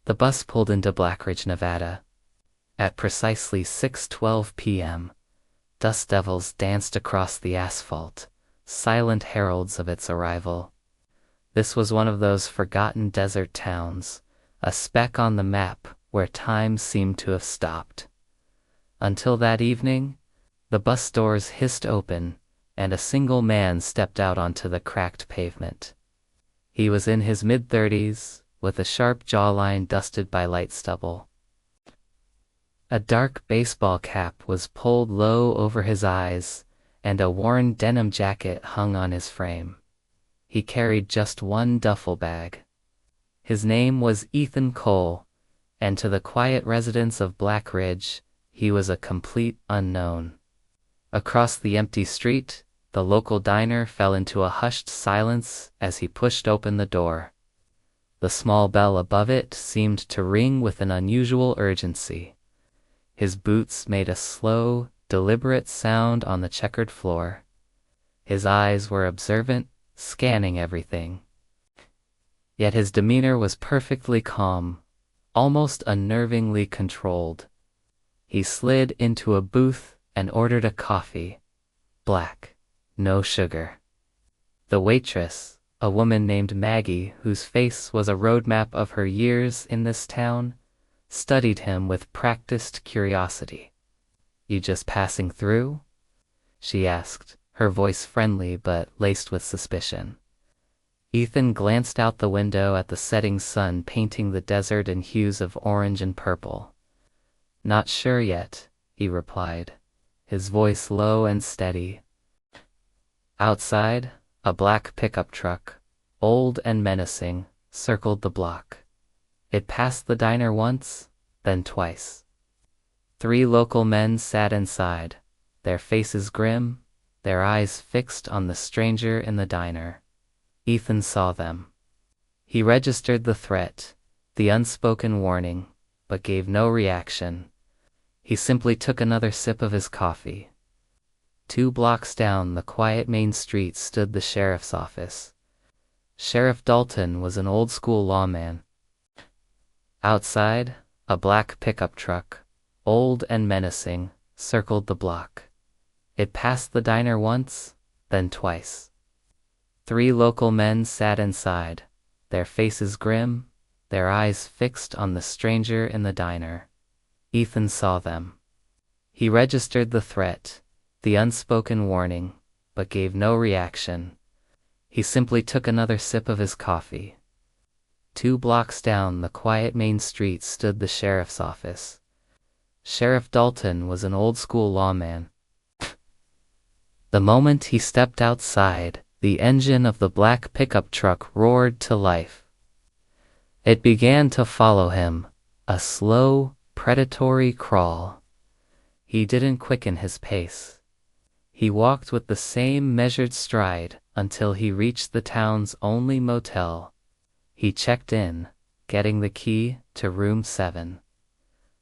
The bus pulled into Blackridge, Nevada. At precisely 6:12 p.m., dust devils danced across the asphalt, silent heralds of its arrival. This was one of those forgotten desert towns, a speck on the map where time seemed to have stopped. Until that evening, the bus doors hissed open, and a single man stepped out onto the cracked pavement. He was in his mid-30s, with a sharp jawline dusted by light stubble. A dark baseball cap was pulled low over his eyes, and a worn denim jacket hung on his frame. He carried just one duffel bag. His name was Ethan Cole, and to the quiet residents of Blackridge, he was a complete unknown. Across the empty street, the local diner fell into a hushed silence as he pushed open the door. The small bell above it seemed to ring with an unusual urgency. His boots made a slow, deliberate sound on the checkered floor. His eyes were observant, scanning everything. Yet his demeanor was perfectly calm, almost unnervingly controlled. He slid into a booth and ordered a coffee. Black, no sugar. The waitress, a woman named Maggie, whose face was a roadmap of her years in this town, studied him with practiced curiosity. "You just passing through?" she asked, her voice friendly but laced with suspicion. Ethan glanced out the window at the setting sun painting the desert in hues of orange and purple. "Not sure yet," he replied, his voice low and steady. Outside, a black pickup truck, old and menacing, circled the block. It passed the diner once, then twice. 3 local men sat inside, their faces grim, their eyes fixed on the stranger in the diner. Ethan saw them. He registered the threat, the unspoken warning, but gave no reaction. He simply took another sip of his coffee. 2 blocks down the quiet main street stood the sheriff's office. Sheriff Dalton was an old-school lawman. Outside, a black pickup truck, old and menacing, circled the block. It passed the diner once, then twice. 3 local men sat inside, their faces grim, their eyes fixed on the stranger in the diner. Ethan saw them. He registered the threat, the unspoken warning, but gave no reaction. He simply took another sip of his coffee. 2 blocks down the quiet main street stood the sheriff's office. Sheriff Dalton was an old-school lawman. The moment he stepped outside, the engine of the black pickup truck roared to life. It began to follow him, a slow, predatory crawl. He didn't quicken his pace. He walked with the same measured stride until he reached the town's only motel. He checked in, getting the key to room 7.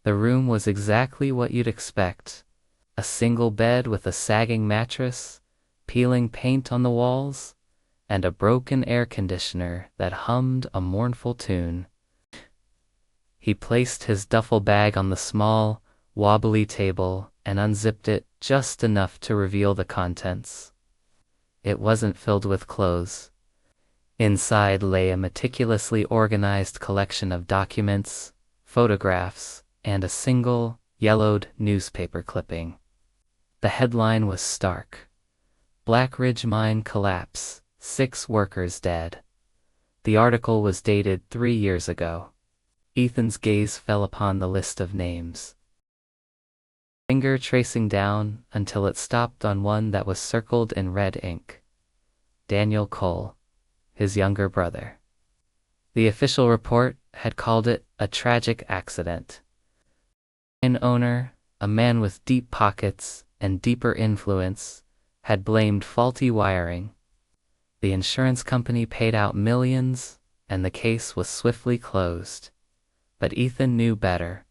The room was exactly what you'd expect. A single bed with a sagging mattress, peeling paint on the walls, and a broken air conditioner that hummed a mournful tune. He placed his duffel bag on the small, wobbly table and unzipped it just enough to reveal the contents. It wasn't filled with clothes. Inside lay a meticulously organized collection of documents, photographs, and a single, yellowed newspaper clipping. The headline was stark. "Blackridge Mine Collapse, 6 Workers Dead." The article was dated 3 years ago. Ethan's gaze fell upon the list of names. Finger tracing down until it stopped on one that was circled in red ink. Daniel Cole, his younger brother. The official report had called it a tragic accident. An owner, a man with deep pockets and deeper influence, had blamed faulty wiring. The insurance company paid out millions, and the case was swiftly closed. But Ethan knew better.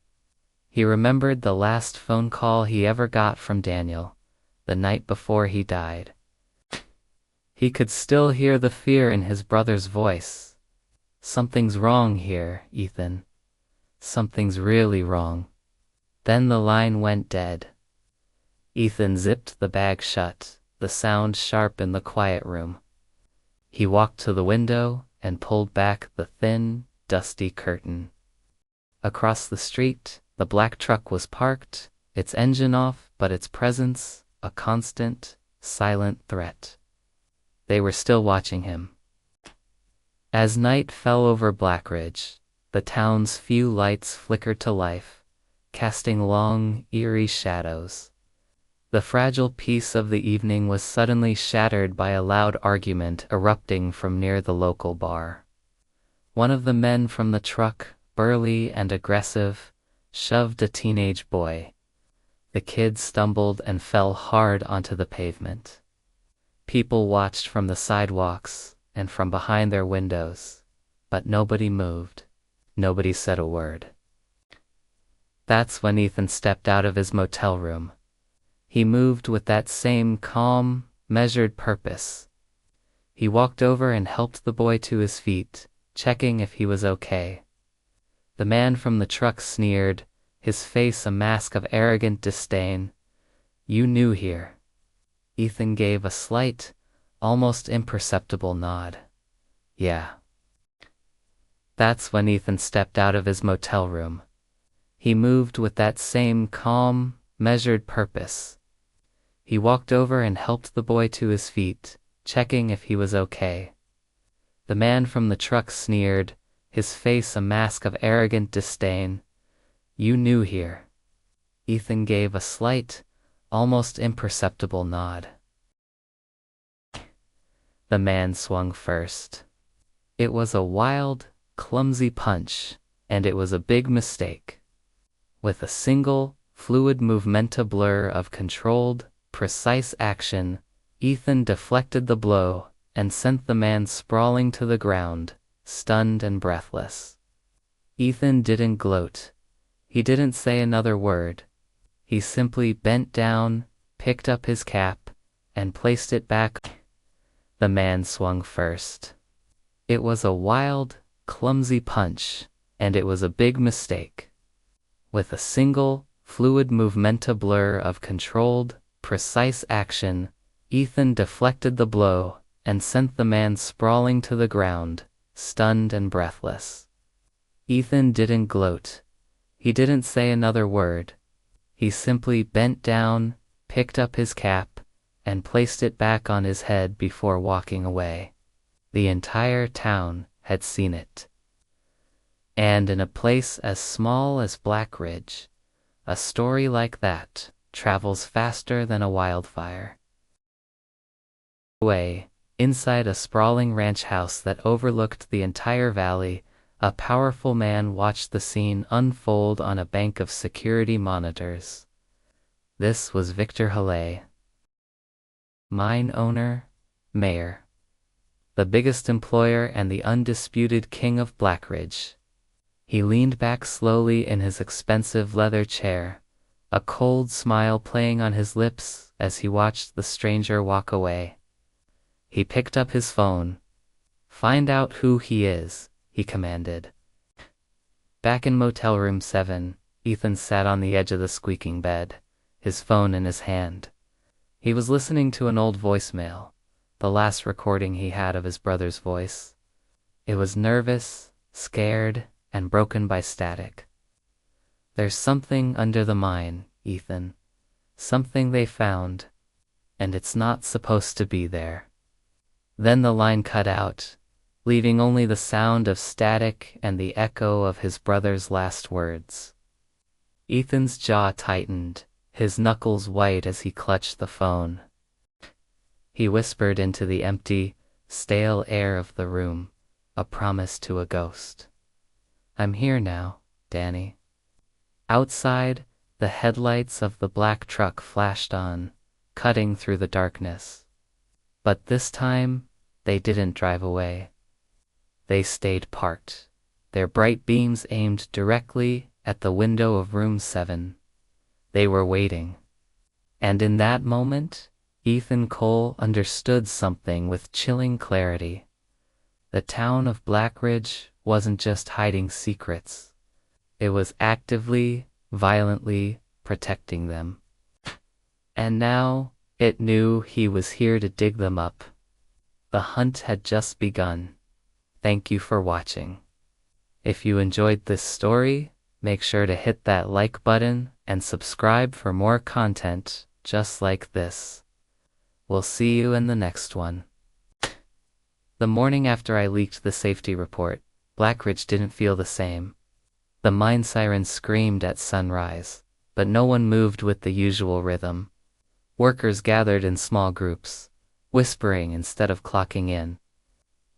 He remembered the last phone call he ever got from Daniel, the night before he died. He could still hear the fear in his brother's voice. "Something's wrong here, Ethan. Something's really wrong. Then the line went dead. Ethan zipped the bag shut, the sound sharp in the quiet room. He walked to the window and pulled back the thin, dusty curtain. Across the street, the black truck was parked, its engine off, but its presence a constant, silent threat. They were still watching him. As night fell over Blackridge, the town's few lights flickered to life, casting long, eerie shadows. The fragile peace of the evening was suddenly shattered by a loud argument erupting from near the local bar. One of the men from the truck, burly and aggressive, shoved a teenage boy. The kid stumbled and fell hard onto the pavement. People watched from the sidewalks and from behind their windows, but nobody moved. Nobody said a word. That's when Ethan stepped out of his motel room. He moved with that same calm, measured purpose. He walked over and helped the boy to his feet, checking if he was okay. The man from the truck sneered, his face a mask of arrogant disdain. "You new here." Ethan gave a slight, almost imperceptible nod. "Yeah." That's when Ethan stepped out of his motel room. He moved with that same calm, measured purpose. He walked over and helped the boy to his feet, checking if he was okay. The man from the truck sneered, his face a mask of arrogant disdain. "You new here." Ethan gave a slight, almost imperceptible nod. The man swung first. It was a wild, clumsy punch, and it was a big mistake. With a single, fluid movementa blur of controlled, precise action, Ethan deflected the blow and sent the man sprawling to the ground, stunned and breathless. Ethan didn't gloat. He didn't say another word. He simply bent down, picked up his cap, and placed it back. The man swung first. It was a wild, clumsy punch, and it was a big mistake. With a single, fluid movementa blur of controlled, precise action, Ethan deflected the blow and sent the man sprawling to the ground, stunned and breathless. Ethan didn't gloat. He didn't say another word. He simply bent down, picked up his cap, and placed it back on his head before walking away. The entire town had seen it. And in a place as small as Blackridge, a story like that travels faster than a wildfire. Away, inside a sprawling ranch house that overlooked the entire valley, a powerful man watched the scene unfold on a bank of security monitors. This was Victor Halle, mine owner, mayor, the biggest employer and the undisputed king of Blackridge. He leaned back slowly in his expensive leather chair, a cold smile playing on his lips as he watched the stranger walk away. He picked up his phone. "Find out who he is," he commanded. Back in motel room 7, Ethan sat on the edge of the squeaking bed, his phone in his hand. He was listening to an old voicemail, the last recording he had of his brother's voice. It was nervous, scared, and broken by static. "There's something under the mine, Ethan. Something they found, and it's not supposed to be there." Then the line cut out, leaving only the sound of static and the echo of his brother's last words. Ethan's jaw tightened, his knuckles white as he clutched the phone. He whispered into the empty, stale air of the room, a promise to a ghost. "I'm here now, Danny." Outside, the headlights of the black truck flashed on, cutting through the darkness. But this time, they didn't drive away. They stayed parked, their bright beams aimed directly at the window of room 7. They were waiting. And in that moment, Ethan Cole understood something with chilling clarity. The town of Blackridge wasn't just hiding secrets. It was actively, violently protecting them. And now, it knew he was here to dig them up. The hunt had just begun. Thank you for watching. If you enjoyed this story, make sure to hit that like button and subscribe for more content just like this. We'll see you in the next one. The morning after I leaked the safety report, Blackridge didn't feel the same. The mine siren screamed at sunrise, but no one moved with the usual rhythm. Workers gathered in small groups, whispering instead of clocking in.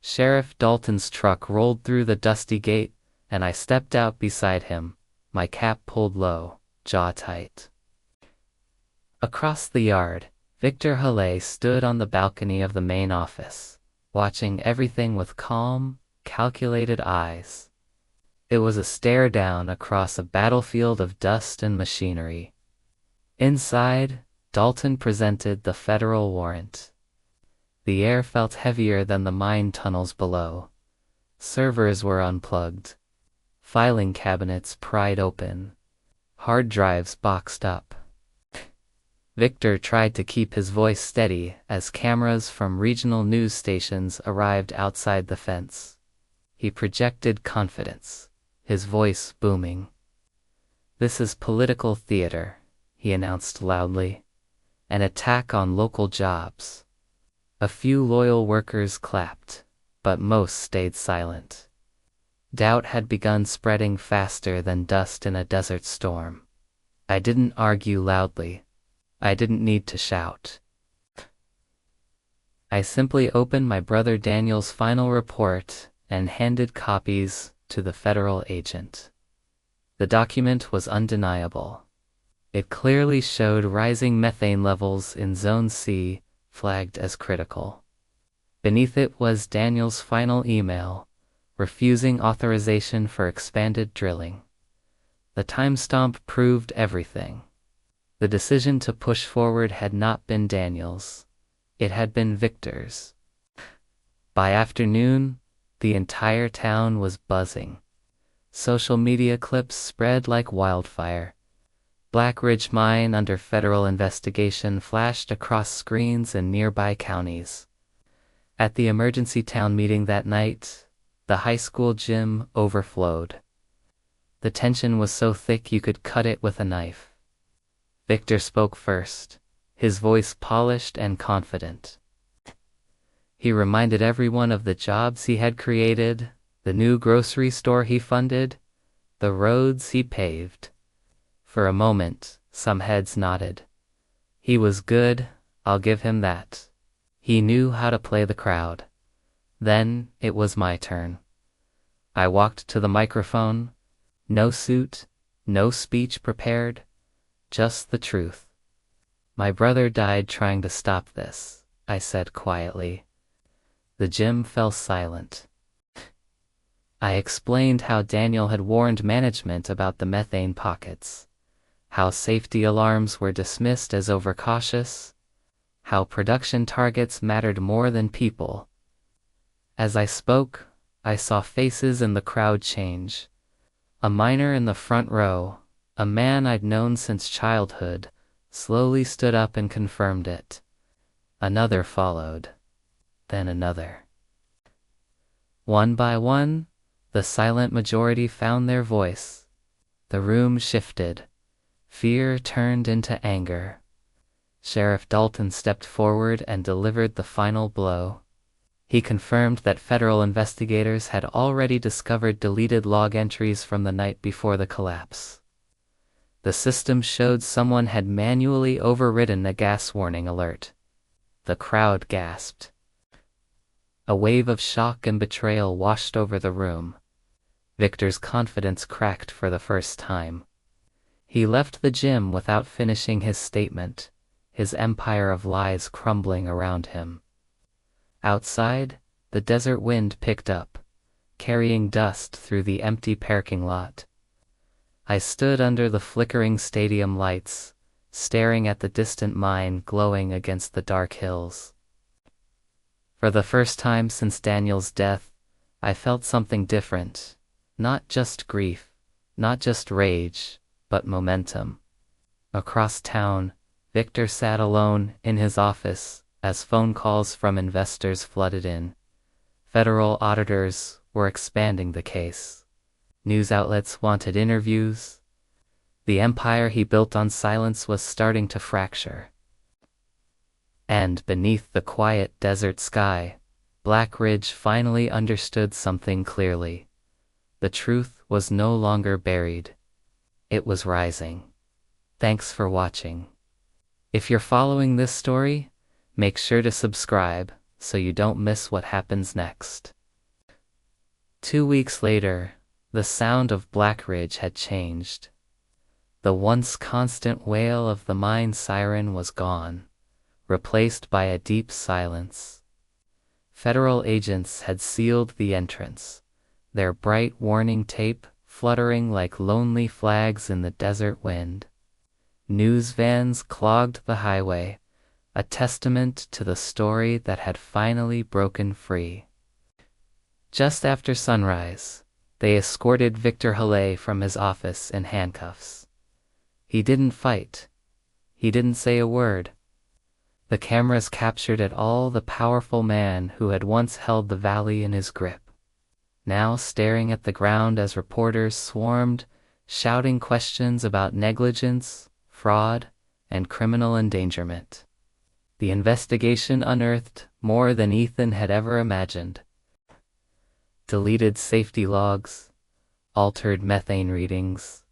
Sheriff Dalton's truck rolled through the dusty gate, and I stepped out beside him, my cap pulled low, jaw tight. Across the yard, Victor Halle stood on the balcony of the main office, watching everything with calm, calculated eyes. It was a stare down across a battlefield of dust and machinery. Inside, Dalton presented the federal warrant. The air felt heavier than the mine tunnels below. Servers were unplugged. Filing cabinets pried open. Hard drives boxed up. Victor tried to keep his voice steady as cameras from regional news stations arrived outside the fence. He projected confidence, his voice booming. "This is political theater," he announced loudly. "An attack on local jobs." A few loyal workers clapped, but most stayed silent. Doubt had begun spreading faster than dust in a desert storm. I didn't argue loudly. I didn't need to shout. I simply opened my brother Daniel's final report and handed copies to the federal agent. The document was undeniable. It clearly showed rising methane levels in Zone C, flagged as critical. Beneath it was Daniel's final email, refusing authorization for expanded drilling. The timestamp proved everything. The decision to push forward had not been Daniel's. It had been Victor's. By afternoon, the entire town was buzzing. Social media clips spread like wildfire. Blackridge Mine under federal investigation flashed across screens in nearby counties. At the emergency town meeting that night, the high school gym overflowed. The tension was so thick you could cut it with a knife. Victor spoke first, his voice polished and confident. He reminded everyone of the jobs he had created, the new grocery store he funded, the roads he paved. For a moment, some heads nodded. He was good, I'll give him that. He knew how to play the crowd. Then it was my turn. I walked to the microphone. No suit, no speech prepared, just the truth. "My brother died trying to stop this," I said quietly. The gym fell silent. I explained how Daniel had warned management about the methane pockets, how safety alarms were dismissed as overcautious, how production targets mattered more than people. As I spoke, I saw faces in the crowd change. A miner in the front row, a man I'd known since childhood, slowly stood up and confirmed it. Another followed. Then another. One by one, the silent majority found their voice. The room shifted. Fear turned into anger. Sheriff Dalton stepped forward and delivered the final blow. He confirmed that federal investigators had already discovered deleted log entries from the night before the collapse. The system showed someone had manually overridden a gas warning alert. The crowd gasped. A wave of shock and betrayal washed over the room. Victor's confidence cracked for the first time. He left the gym without finishing his statement, his empire of lies crumbling around him. Outside, the desert wind picked up, carrying dust through the empty parking lot. I stood under the flickering stadium lights, staring at the distant mine glowing against the dark hills. For the first time since Daniel's death, I felt something different, not just grief, Not just rage, but momentum. Across town, Victor sat alone in his office as phone calls from investors flooded in. Federal auditors were expanding the case. News outlets wanted interviews. The empire he built on silence was starting to fracture. And beneath the quiet desert sky, Black Ridge finally understood something clearly. The truth was no longer buried. It was rising. Thanks for watching. If you're following this story, make sure to subscribe so you don't miss what happens next. 2 weeks later, the sound of Black Ridge had changed. The once constant wail of the mine siren was gone, replaced by a deep silence. Federal agents had sealed the entrance, their bright warning tape fluttering like lonely flags in the desert wind. News vans clogged the highway, a testament to the story that had finally broken free. Just after sunrise, they escorted Victor Halle from his office in handcuffs. He didn't fight. He didn't say a word. The cameras captured it all, the powerful man who had once held the valley in his grip, now staring at the ground as reporters swarmed, shouting questions about negligence, fraud, and criminal endangerment. The investigation unearthed more than Ethan had ever imagined. Deleted safety logs, altered methane readings,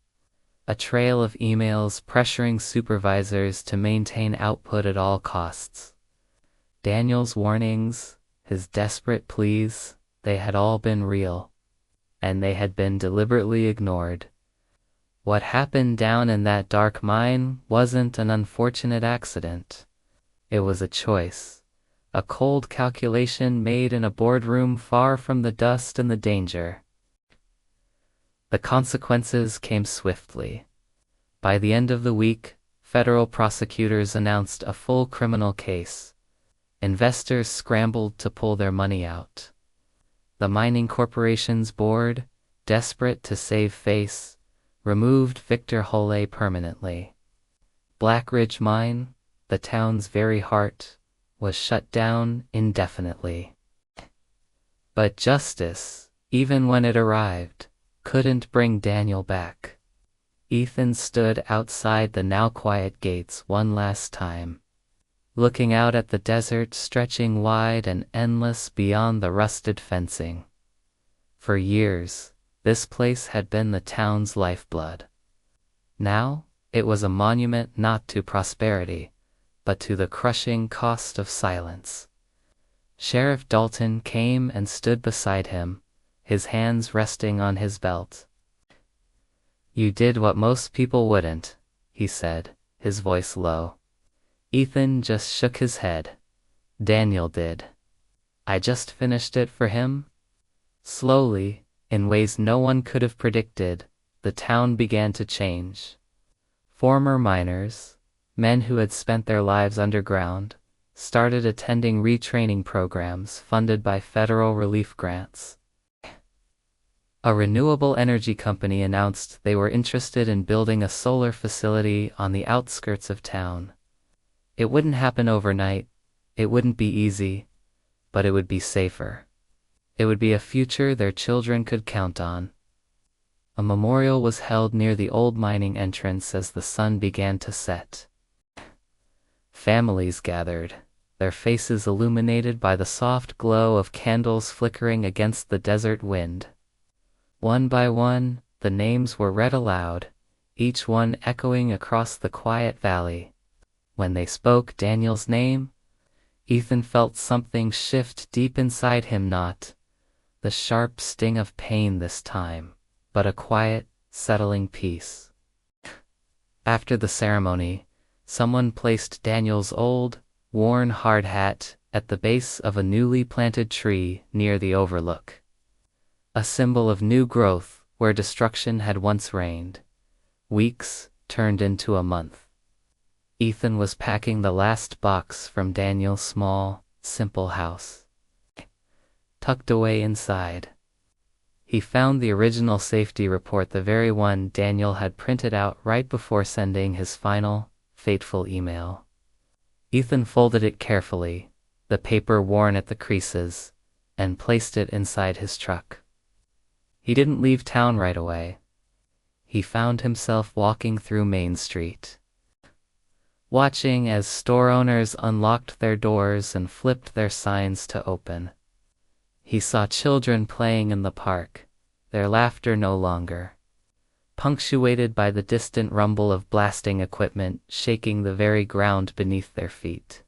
a trail of emails pressuring supervisors to maintain output at all costs. Daniel's warnings, his desperate pleas, they had all been real, and they had been deliberately ignored. What happened down in that dark mine wasn't an unfortunate accident. It was a choice, a cold calculation made in a boardroom far from the dust and the danger. The consequences came swiftly. By the end of the week, federal prosecutors announced a full criminal case. Investors scrambled to pull their money out. The mining corporation's board, desperate to save face, removed Victor Halle permanently. Black Ridge Mine, the town's very heart, was shut down indefinitely. But justice, even when it arrived, couldn't bring Daniel back. Ethan stood outside the now quiet gates one last time, looking out at the desert stretching wide and endless beyond the rusted fencing. For years, this place had been the town's lifeblood. Now, it was a monument not to prosperity, but to the crushing cost of silence. Sheriff Dalton came and stood beside him, his hands resting on his belt. "You did what most people wouldn't," he said, his voice low. Ethan just shook his head. "Daniel did. I just finished it for him." Slowly, in ways no one could have predicted, the town began to change. Former miners, men who had spent their lives underground, started attending retraining programs funded by federal relief grants. A renewable energy company announced they were interested in building a solar facility on the outskirts of town. It wouldn't happen overnight, it wouldn't be easy, but it would be safer. It would be a future their children could count on. A memorial was held near the old mining entrance as the sun began to set. Families gathered, their faces illuminated by the soft glow of candles flickering against the desert wind. One by one, the names were read aloud, each one echoing across the quiet valley. When they spoke Daniel's name, Ethan felt something shift deep inside him, not the sharp sting of pain this time, but a quiet, settling peace. After the ceremony, someone placed Daniel's old, worn hard hat at the base of a newly planted tree near the overlook. A symbol of new growth where destruction had once reigned. Weeks turned into a month. Ethan was packing the last box from Daniel's small, simple house. Tucked away inside, He found the original safety report, the very one Daniel had printed out right before sending his final, fateful email. Ethan folded it carefully, the paper worn at the creases, and placed it inside his truck. He didn't leave town right away. He found himself walking through Main Street, watching as store owners unlocked their doors and flipped their signs to open. He saw children playing in the park, their laughter no longer punctuated by the distant rumble of blasting equipment shaking the very ground beneath their feet.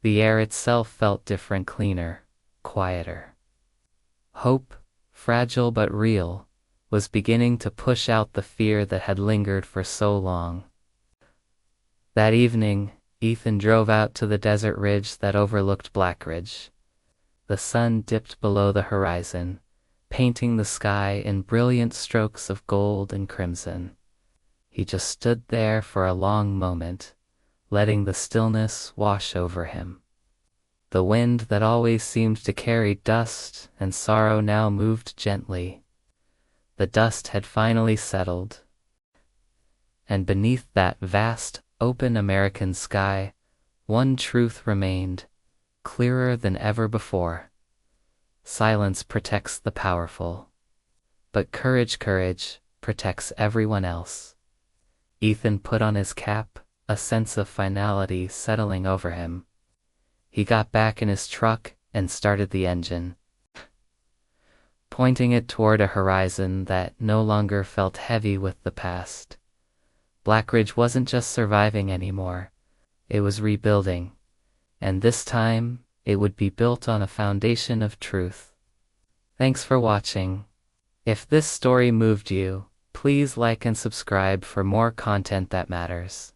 The air itself felt different, cleaner, quieter. Hope, fragile but real, was beginning to push out the fear that had lingered for so long. That evening, Ethan drove out to the desert ridge that overlooked Blackridge. The sun dipped below the horizon, painting the sky in brilliant strokes of gold and crimson. He just stood there for a long moment, letting the stillness wash over him. The wind that always seemed to carry dust and sorrow now moved gently. The dust had finally settled, and beneath that vast, open American sky, one truth remained, clearer than ever before. Silence protects the powerful, but courage protects everyone else. Ethan put on his cap, a sense of finality settling over him. He got back in his truck and started the engine, pointing it toward a horizon that no longer felt heavy with the past. Blackridge wasn't just surviving anymore, it was rebuilding, and this time it would be built on a foundation of truth. Thanks for watching. If this story moved you, please like and subscribe for more content that matters.